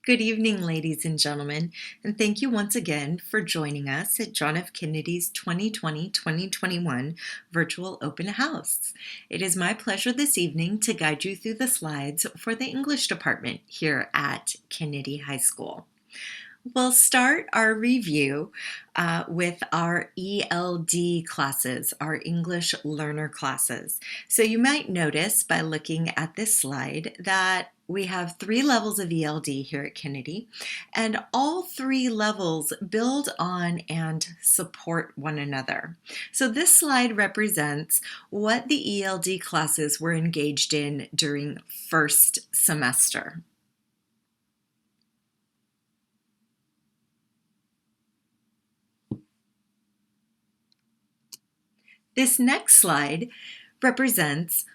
Good evening, ladies and gentlemen, and thank you once again for joining us at John F. Kennedy's 2020-2021 Virtual Open House. It is my pleasure this evening to guide you through the slides for the English department here at Kennedy High School. We'll start our review with our ELD classes, our English learner classes. So you might notice by looking at this slide that we have 3 levels of ELD here at Kennedy, and all 3 levels build on and support one another. So this slide represents what the ELD classes were engaged in during first semester. This next slide represents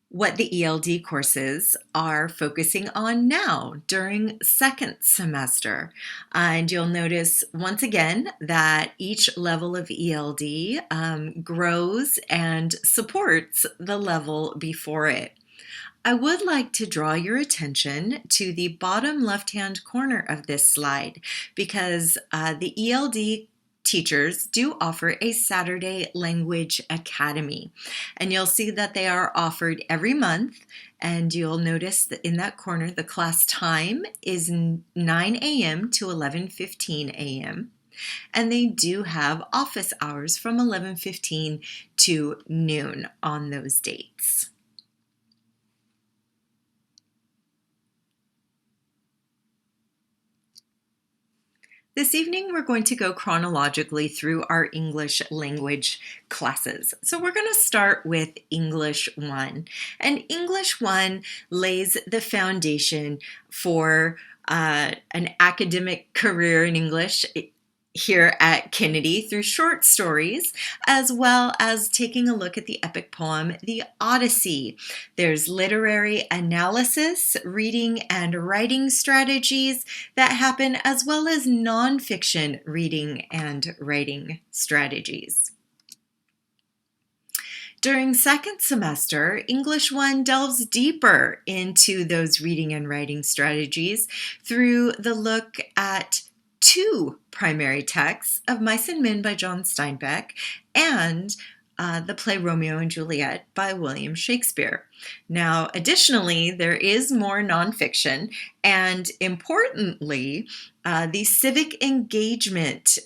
what the ELD courses are focusing on now during second semester. And you'll notice once again that each level of ELD grows and supports the level before it. I would like to draw your attention to the bottom left-hand corner of this slide because the ELD teachers do offer a Saturday Language Academy. And you'll see that they are offered every month. And you'll notice that in that corner, the class time is 9 a.m. to 11:15 a.m. And they do have office hours from 11:15 to noon on those dates. This evening, we're going to go chronologically through our English language classes. So we're going to start with English 1. And English 1 lays the foundation for an academic career in English here at Kennedy through short stories, as well as taking a look at the epic poem, The Odyssey. There's literary analysis, reading and writing strategies that happen, as well as nonfiction reading and writing strategies. During second semester, English 1 delves deeper into those reading and writing strategies through the look at 2 primary texts of Mice and Men by John Steinbeck and the play Romeo and Juliet by William Shakespeare. Now, additionally, there is more nonfiction, and importantly, the civic engagement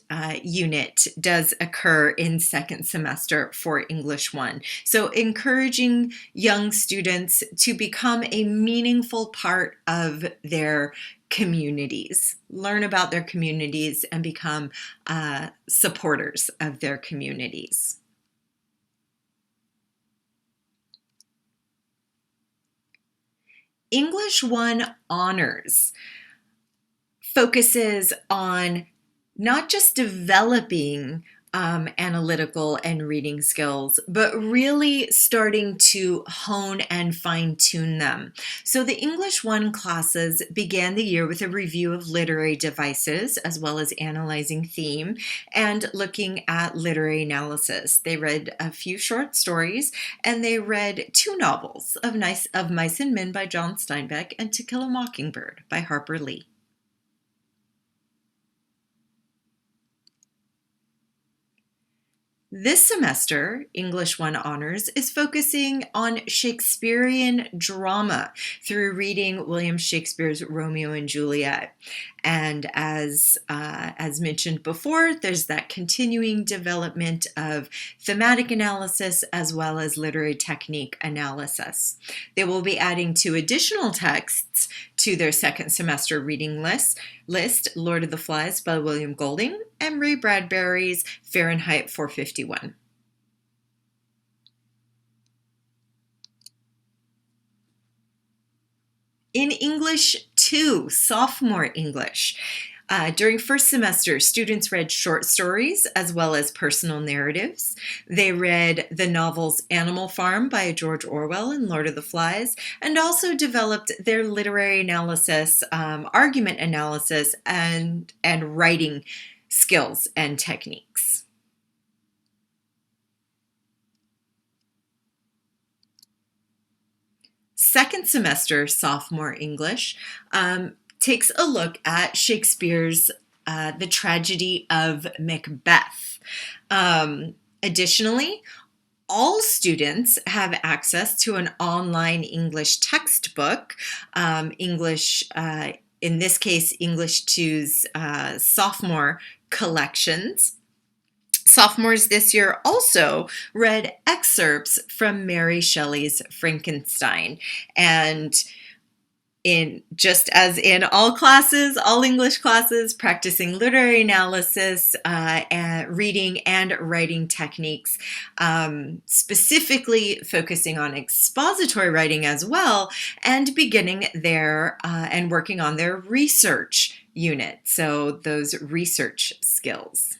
unit does occur in second semester for English 1. So encouraging young students to become a meaningful part of their communities, learn about their communities, and become supporters of their communities. English 1 Honors focuses on not just developing analytical and reading skills, but really starting to hone and fine-tune them. So the English 1 classes began the year with a review of literary devices, as well as analyzing theme and looking at literary analysis. They read a few short stories, and they read 2 novels of Mice and Men by John Steinbeck and To Kill a Mockingbird by Harper Lee. This semester, English 1 Honors is focusing on Shakespearean drama through reading William Shakespeare's Romeo and Juliet. And as mentioned before, there's that continuing development of thematic analysis as well as literary technique analysis. They will be adding 2 additional texts to their second semester reading list, Lord of the Flies by William Golding and Ray Bradbury's Fahrenheit 451. In English 2, sophomore English, during first semester, students read short stories as well as personal narratives. They read the novels Animal Farm by George Orwell and Lord of the Flies, and also developed their literary analysis, argument analysis, and writing skills and techniques. Second semester sophomore English, takes a look at Shakespeare's The Tragedy of Macbeth. Additionally, all students have access to an online English textbook, English, in this case, English 2's sophomore collections. Sophomores this year also read excerpts from Mary Shelley's Frankenstein. And just as in all classes, all English classes, practicing literary analysis, and reading and writing techniques, specifically focusing on expository writing as well, and beginning their and working on their research unit. So those research skills.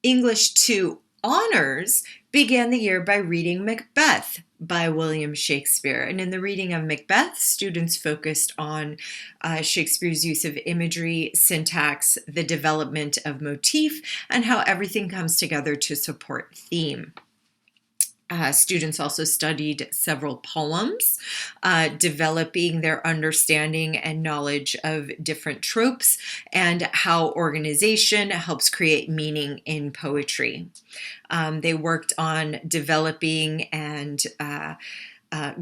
English 2 honors began the year by reading Macbeth by William Shakespeare. And in the reading of Macbeth, students focused on Shakespeare's use of imagery, syntax, the development of motif, and how everything comes together to support theme. Students also studied several poems, developing their understanding and knowledge of different tropes and how organization helps create meaning in poetry. They worked on developing and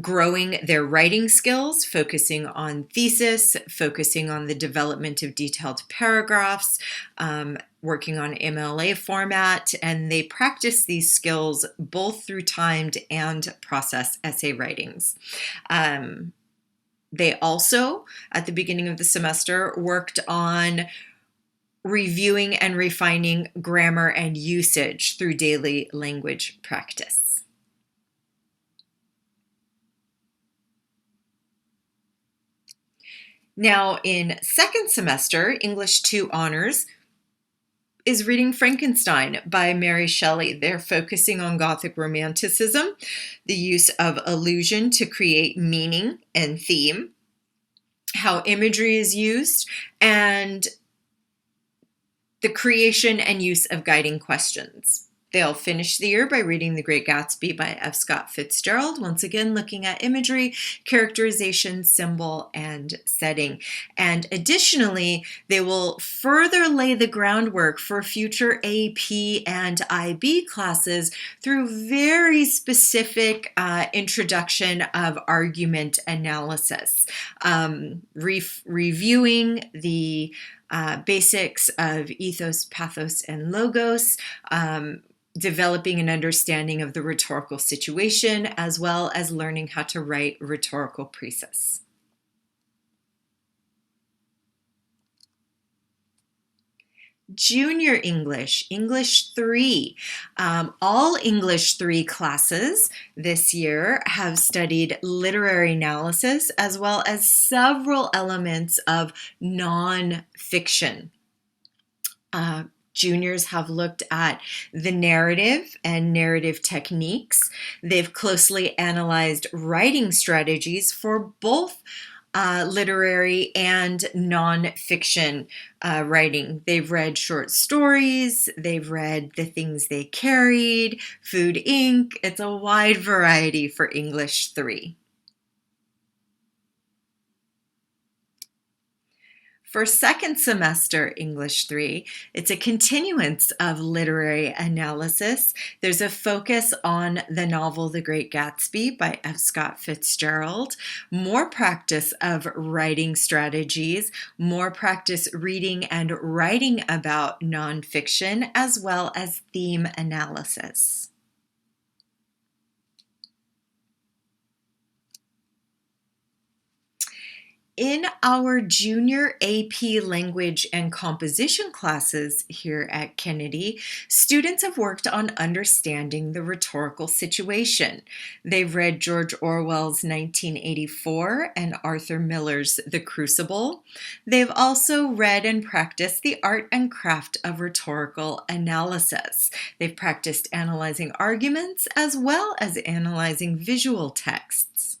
growing their writing skills, focusing on thesis, focusing on the development of detailed paragraphs, working on MLA format, and they practice these skills both through timed and process essay writings. They also, at the beginning of the semester, worked on reviewing and refining grammar and usage through daily language practice. Now, in second semester, English 2 honors is reading Frankenstein by Mary Shelley. They're focusing on Gothic Romanticism, the use of allusion to create meaning and theme, how imagery is used, and the creation and use of guiding questions. They'll finish the year by reading The Great Gatsby by F. Scott Fitzgerald, once again looking at imagery, characterization, symbol, and setting. And additionally, they will further lay the groundwork for future AP and IB classes through very specific introduction of argument analysis, reviewing the basics of ethos, pathos, and logos, developing an understanding of the rhetorical situation, as well as learning how to write rhetorical precis. Junior English, English 3. All English 3 classes this year have studied literary analysis as well as several elements of nonfiction. Juniors have looked at the narrative and narrative techniques. They've closely analyzed writing strategies for both literary and nonfiction writing. They've read short stories, they've read The Things They Carried, Food Inc. It's a wide variety for English 3. For second semester English 3, it's a continuance of literary analysis. There's a focus on the novel The Great Gatsby by F. Scott Fitzgerald, more practice of writing strategies, more practice reading and writing about nonfiction, as well as theme analysis. In our junior AP language and composition classes here at Kennedy, students have worked on understanding the rhetorical situation. They've read George Orwell's 1984 and Arthur Miller's The Crucible. They've also read and practiced the art and craft of rhetorical analysis. They've practiced analyzing arguments as well as analyzing visual texts.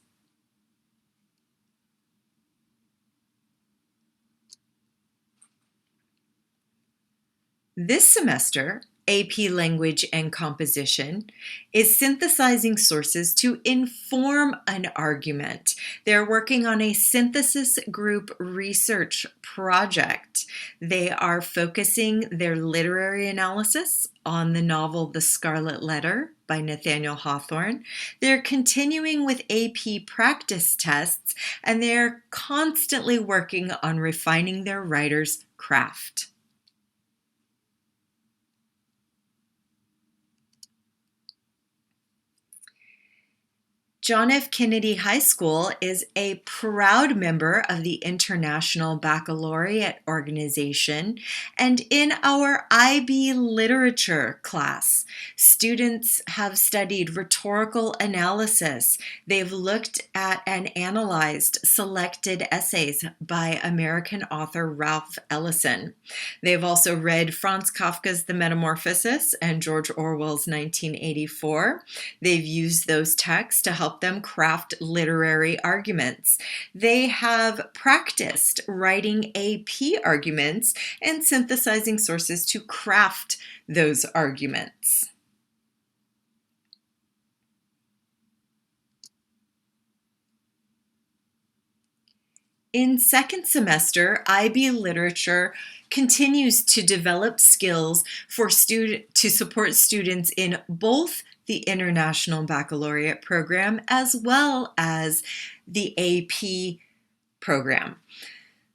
This semester, AP Language and Composition, is synthesizing sources to inform an argument. They're working on a synthesis group research project. They are focusing their literary analysis on the novel The Scarlet Letter by Nathaniel Hawthorne. They're continuing with AP practice tests, and they're constantly working on refining their writer's craft. John F. Kennedy High School is a proud member of the International Baccalaureate Organization, and in our IB Literature class, students have studied rhetorical analysis. They've looked at and analyzed selected essays by American author Ralph Ellison. They've also read Franz Kafka's The Metamorphosis and George Orwell's 1984. They've used those texts to help them craft literary arguments. They have practiced writing AP arguments and synthesizing sources to craft those arguments. In second semester, IB Literature continues to develop skills for to support students in both the International Baccalaureate program as well as the AP program.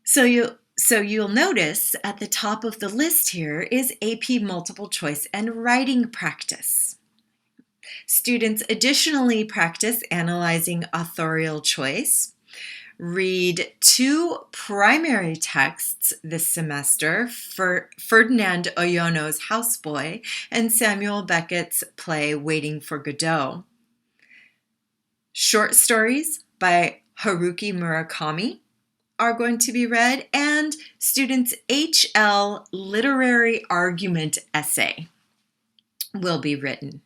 So you'll notice at the top of the list here is AP multiple choice and writing practice. Students additionally practice analyzing authorial choice, read 2 primary texts this semester for Ferdinand Oyono's Houseboy and Samuel Beckett's play Waiting for Godot. Short stories by Haruki Murakami are going to be read, and students' HL literary argument essay will be written.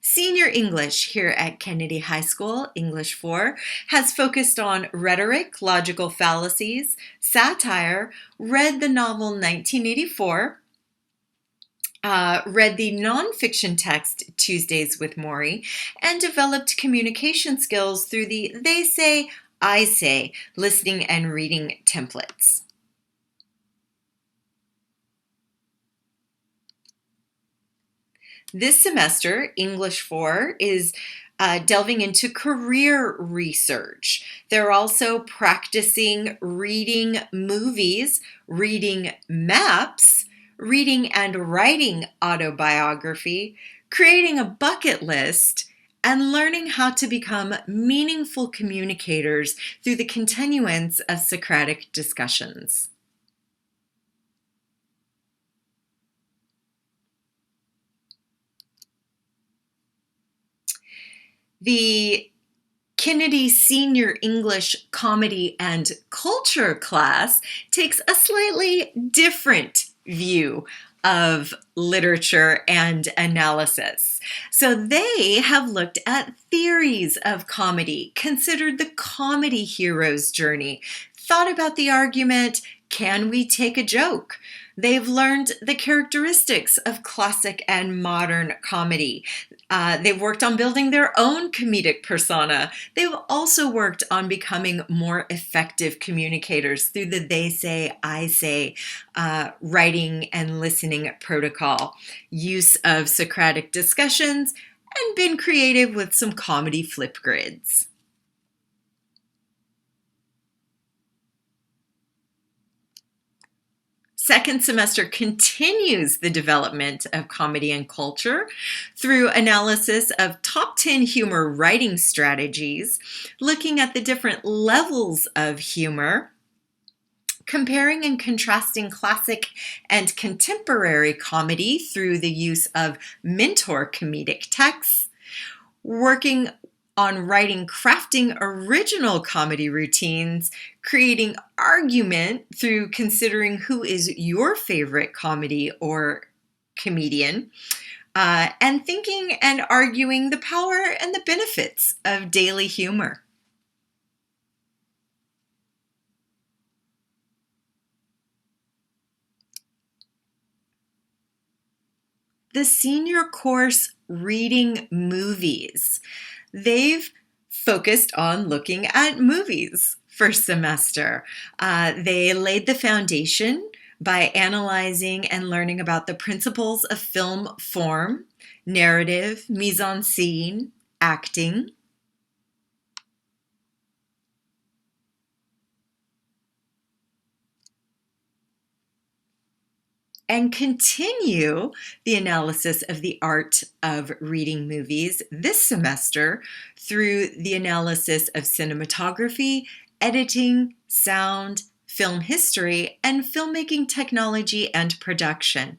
Senior English here at Kennedy High School, English 4, has focused on rhetoric, logical fallacies, satire, read the novel 1984, read the nonfiction text Tuesdays with Maury, and developed communication skills through the They Say, I Say listening and reading templates. This semester, English 4 is delving into career research. They're also practicing reading movies, reading maps, reading and writing autobiography, creating a bucket list, and learning how to become meaningful communicators through the continuance of Socratic discussions. The Kennedy Senior English Comedy and Culture class takes a slightly different view of literature and analysis. So they have looked at theories of comedy, considered the comedy hero's journey, thought about the argument, can we take a joke? They've learned the characteristics of classic and modern comedy. They've worked on building their own comedic persona. They've also worked on becoming more effective communicators through the They Say, I Say writing and listening protocol, use of Socratic discussions, and been creative with some comedy flip grids. Second semester continues the development of comedy and culture through analysis of top 10 humor writing strategies, looking at the different levels of humor, comparing and contrasting classic and contemporary comedy through the use of mentor comedic texts, working on writing, crafting original comedy routines, creating argument through considering who is your favorite comedy or comedian, and thinking and arguing the power and the benefits of daily humor. the senior course Reading Movies. They've focused on looking at movies first semester. They laid the foundation by analyzing and learning about the principles of film form, narrative, mise-en-scene, acting. And continue the analysis of the art of reading movies this semester through the analysis of cinematography, editing, sound, film history, and filmmaking technology and production.